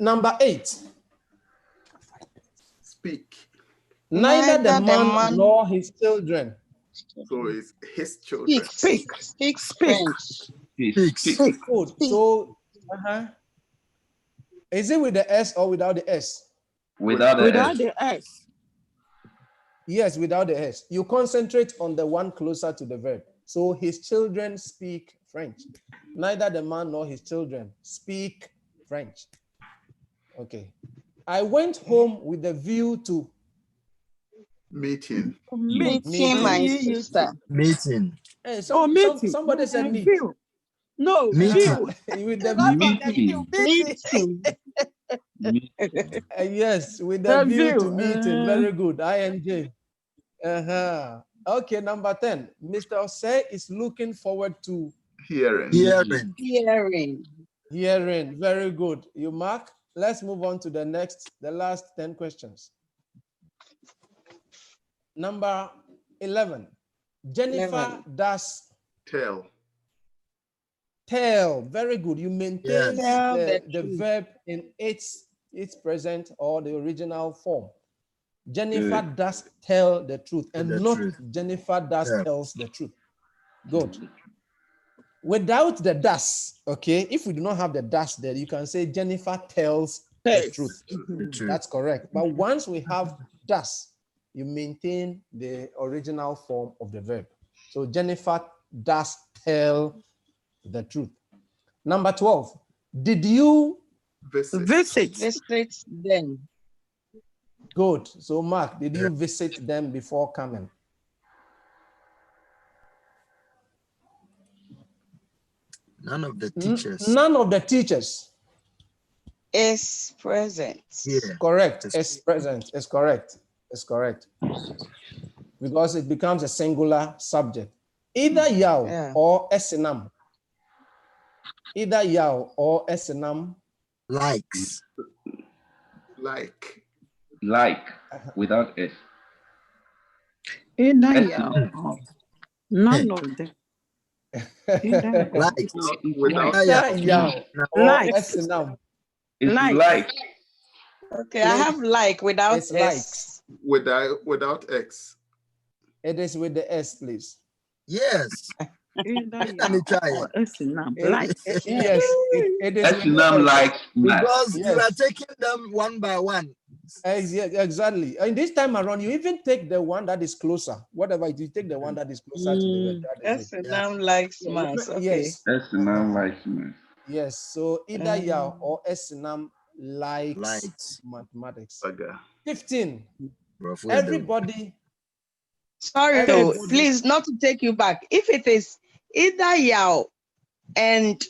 Number 8. Speak. Neither the man nor his children. So it's his children. Speak. Good. So, is it with the S or without the S? Without the S. Yes, without the S. You concentrate on the one closer to the verb. So his children speak French. Neither the man nor his children speak French. Okay. I went home with a view to meeting my sister. Meeting. Hey, somebody said meet. No, meeting. With the meeting. Yes, with the view to meeting. Very good. INJ. Okay, number 10. Mr. Osei is looking forward to hearing. Very good. You mark. Let's move on to the last 10 questions. Number 11. Jennifer does tell. Very good. You maintain the verb in its present or the original form. Jennifer does tell the truth and not Jennifer does tells the truth. Good. Without the does, okay, if we do not have the does there, you can say Jennifer tells the truth. That's correct. But once we have does, you maintain the original form of the verb. So Jennifer does tell the truth. Number 12. Did you visit them? Good. So Mark, did you visit them before coming? None of the teachers. None of the teachers is present. Yeah. Correct. Is present. Is correct. Is correct. Because it becomes a singular subject. Either Yao or Esinam. Either Yao or Esinam. Likes. Like without S. Either Yao. None of them. Like without Yao or Esinam. It's like. Okay, I have like without It's S. likes. Without X. It is with the S, please. Yes. Yes, it is with the Esinam S. likes math. Because you are taking them one by one. Exactly. And this time around, you even take the one that is closer. Whatever you take, the one that is closer to the word. That is it. Esinam likes maths. Okay. Yes. Esinam likes math. Yes. So either Yao or Esinam likes mathematics. Okay. 15. Everybody. Sorry, please, not to take you back. If it is either Yao and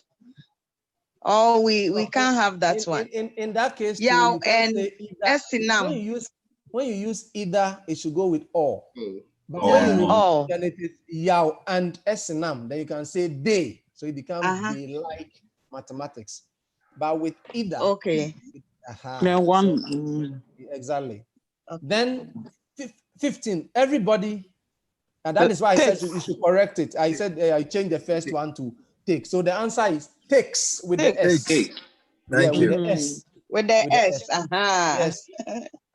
we can't have that one. In that case, Yao and Esinam. When you use either, it should go with or. But when when you then it is Yao and Esinam, then you can say they. So it becomes they like mathematics. But with either. Okay. Exactly. Then 15, everybody, and that is why I said you should correct it. I said I changed the first one to take. So the answer is takes with the S. Thank you. With the S. With the S. Yes.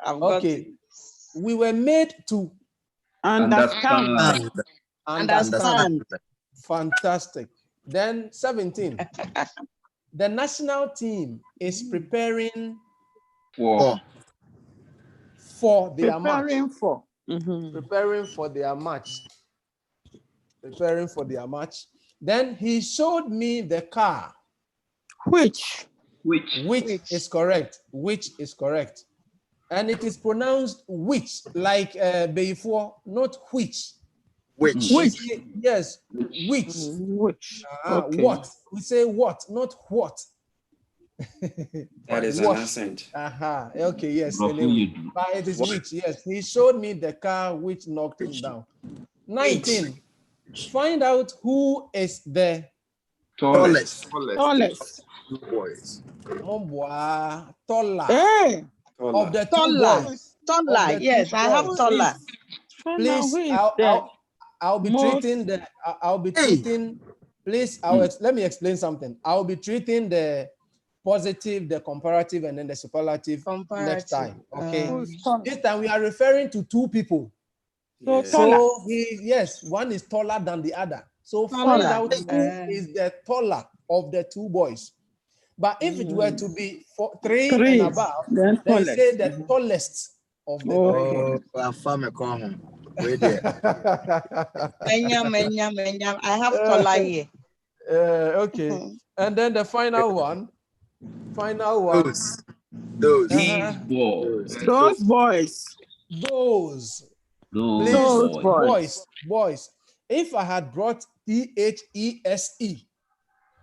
Okay. We were made to understand. Fantastic. Then 17. The national team is preparing for their match. Preparing for their match. Preparing for their match. Then he showed me the car. Which is correct. Which is correct. And it is pronounced which, like before, not which. Which? Yes, which. Okay. What? We say what, not what. That is an accent. Okay, yes. Anyway. But it is which, yes. He showed me the car which knocked him down. 19. Find out who is the Tallest. Two boys. Taller. Of the two boys. Taller. Yes, I have taller. Please, I'll be treating the. I'll be treating. Please, let me explain something. I'll be treating the positive, the comparative, and then the superlative next time. Okay. This time we are referring to two people. So yes, one is taller than the other. So find out who is the taller of the two boys. But if it were to be three and above, then say the tallest of the three. I have taller here. Okay. And then the final one. Those boys. Boys. If I had brought THESE,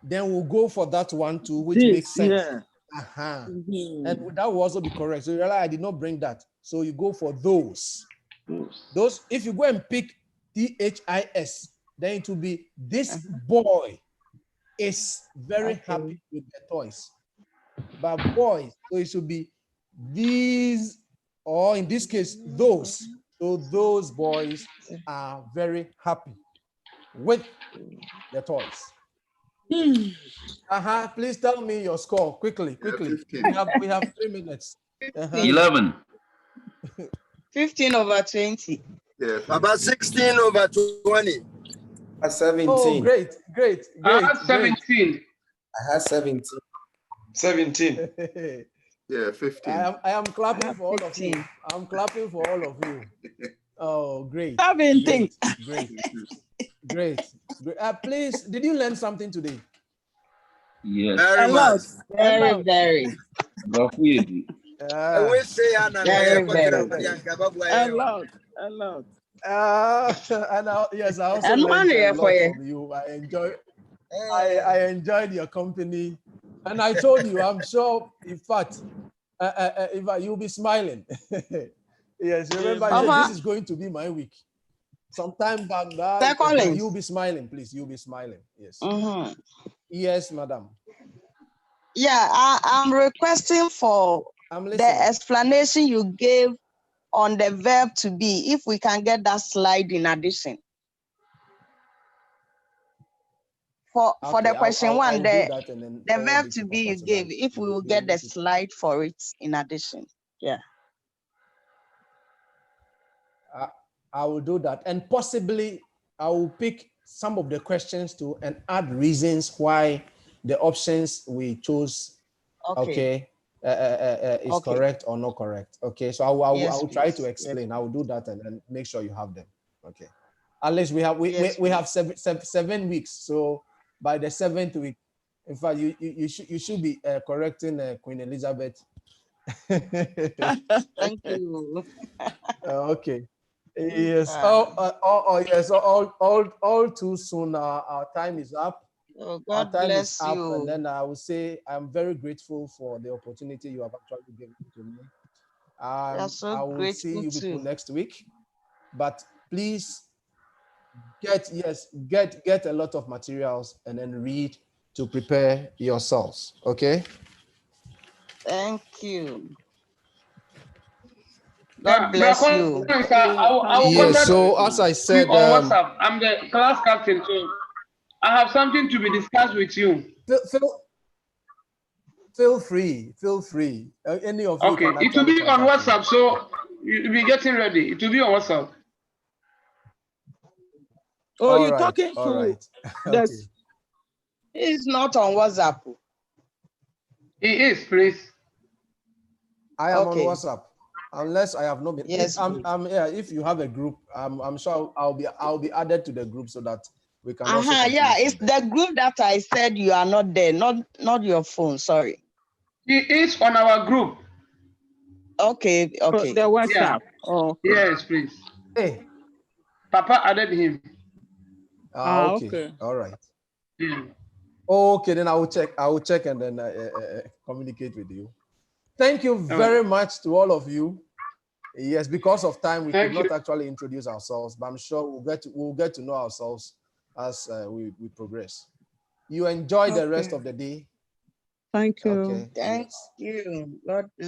then we'll go for that one too, which makes sense. And that will also be correct. So you realize I did not bring that. So you go for those. Those, if you go and pick THIS, then it will be this boy is very happy with the toys. But boys, so it should be these, or in this case, those. So those boys are very happy with the toys. Please tell me your score quickly. We have 3 minutes. 11. 15 over 20. Yeah, about 16 over 20. 17. Oh, great. I had 17. I had 17. 17. Yeah, 15. I am clapping for all of you. I'm clapping for all of you. Oh, great. 17. Great. Please, did you learn something today? Yes. Very much. Very. Very. A lot. Yes, I also learned a lot from you. I enjoyed your company, and I told you, I'm sure, in fact, if you'll be smiling. Yes, remember, this is going to be my week. Sometime back, you'll be smiling, please. You'll be smiling. Yes. Yes, madam. Yeah, I'm requesting for the explanation you gave on the verb to be, if we can get that slide in addition. For Okay, the question one, I'll do that and then the forward verb it to to be Papa you so gave, that if we will he'll be get able the to. slide for it in addition. Yeah. I will do that. And possibly I will pick some of the questions too and add reasons why the options we chose, okay, is Okay. correct or not correct. Okay, so I Yes, will try please. to Yes. explain. I will do that and then make sure you have them. Okay. At least we have Yes, we have 7 weeks. So by the 7th week, in fact, you should be correcting Queen Elizabeth. Thank you. Okay. Yes. Oh, yes. All too soon. Our time is up. Oh, Our God time is bless up, you. and then I will say I'm very grateful for the opportunity you have actually given to me. We are so I will see grateful you people too. next week, but please get a lot of materials and then read to prepare yourselves. Okay. Thank you. Yeah, God bless Bro, you. I will Yes. contact So as I you said, on WhatsApp. I'm the class captain, so I have something to be discussed with you. feel free. Any of you Okay, can it will actually be on contact me. WhatsApp, so you'll be getting ready. It will be on WhatsApp. Oh, All you're right. talking All to right. this. It's not on WhatsApp. It is, please. I am Okay. on WhatsApp. Unless I have not been. Yes, If you have a group, I'm sure I'll be added to the group so that we can also Yeah, continue it's from there. the group that I said you are not there, not your phone. Sorry. It is on our group. Okay. The Yeah. WhatsApp. Oh, okay. Yes, please. Hey. Papa added him. Okay. Okay. All right. Yeah. Okay, then I will check and then communicate with you. Thank you very much to all of you. Yes, because of time, we could not actually introduce ourselves, but I'm sure we'll get to know ourselves as we progress. You enjoy the rest of the day. Thank you. Okay. Thank you. God bless.